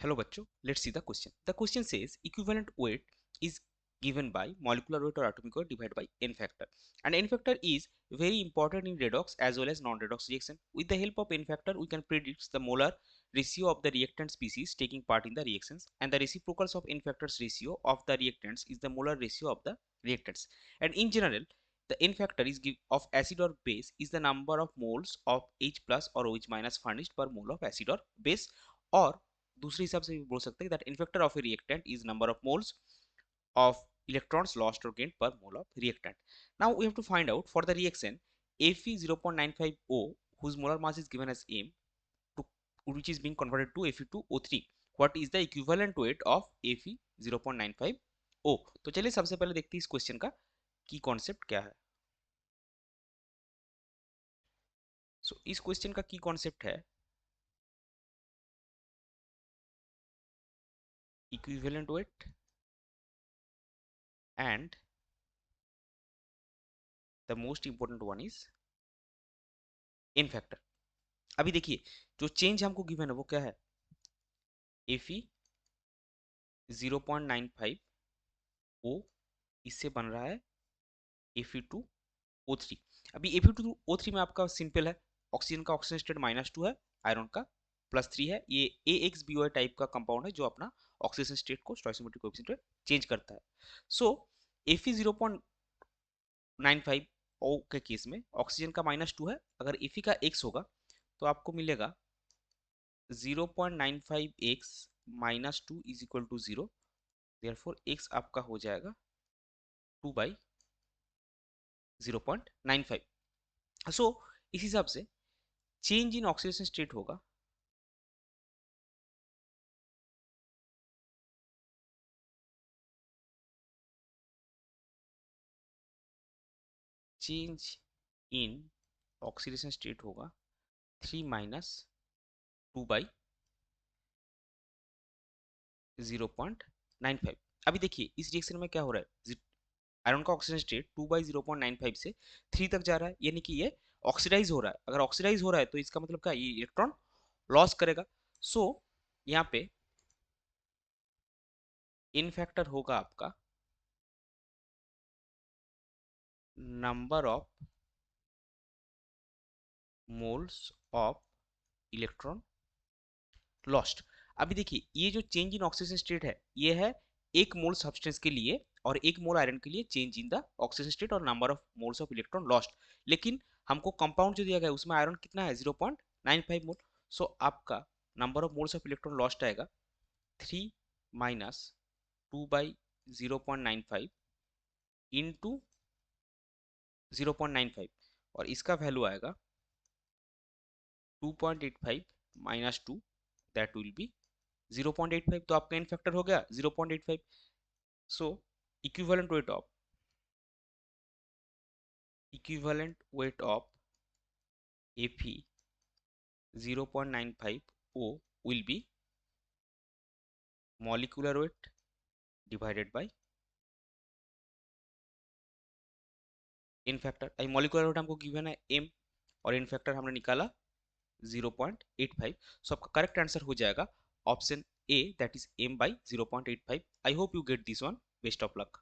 Hello bachcho, let's see the question. The question says equivalent weight is given by molecular weight or atomic weight divided by n factor. And n factor is very important in redox as well as non-redox reaction. With the help of n factor, we can predict the molar ratio of the reactant species taking part in the reactions, and the reciprocals of n factor's ratio of the reactants is the molar ratio of the reactants. And in general, the n factor is of acid or base is the number of moles of H plus or OH minus furnished per mole of acid or base, और दूसरे हिसाब से भी बोल सकते हैं that इन्फेक्टर of A reactant is number of moles of electrons lost or gained per mole of reactant. Now we have to find out for the reaction Fe0.95O whose molar mass is given as m to which is being converted to Fe2O3. What is the equivalent weight of Fe0.95O? तो चलिए सबसे पहले देखते हैं इस question का की concept क्या है. सो इस क्वेश्चन का की कॉन्सेप्ट है equivalent weight and the most important one is n factor. अभी देखिए जो चेंज हमको गिवन है वो क्या है, Fe 0.95O इससे बन रहा है Fe2O3. अभी Fe2O3 में आपका सिंपल है, ऑक्सीजन का ऑक्सीजन स्टेट -2 है, आयरन का +3 है. ये AXBOI टाइप का कंपाउंड है जो अपना ऑक्सीजन स्टेट को स्टोइकोमेट्रिक कोएफिशिएंट में चेंज करता है. सो Fe 0.95O के केस में ऑक्सीजन का -2 है, अगर Fe का x होगा तो आपको मिलेगा 0.95x - 2 is equal to 0. Therefore x आपका हो जाएगा 2/0.95. सो इस हिसाब से चेंज इन ऑक्सीडेशन स्टेट होगा चेंज इन ऑक्सीडेशन स्टेट होगा 3 - 2/0.95. अभी देखिए इस रिएक्शन में क्या हो रहा है, आयरन का ऑक्सीजन स्टेट 2/0.95 से 3 तक जा रहा है, यानी कि ये ऑक्सीडाइज हो रहा है. अगर ऑक्सीडाइज हो रहा है तो इसका मतलब क्या, ये इलेक्ट्रॉन लॉस करेगा. सो यहाँ पे इन फैक्टर होगा आपका number of moles of electron lost. अभी देखिए ये जो चेंज इन ऑक्सीजन स्टेट है ये है 1 मोल सब्सटेंस के लिए और 1 मोल आयरन के लिए change in the oxygen state और number of moles of electron lost. लेकिन हमको कंपाउंड जो दिया गया है उसमें आयरन कितना है 0.95 मोल. सो आपका number of moles of electron lost आएगा 3 - 2/0.95 इंटू 0.95 और इसका वैल्यू आएगा 2.85 - 2 दैट विल बी 0.85. तो आपका n फैक्टर हो गया 0.85. सो equivalent weight of Fe 0.95O will be molecular weight divided by n factor. I molecular weight हमको गिवन है m और n फैक्टर हमने निकाला 0.85. सो आपका करेक्ट आंसर हो जाएगा option A, that is m/0.85. I hope you get this one. Best of luck.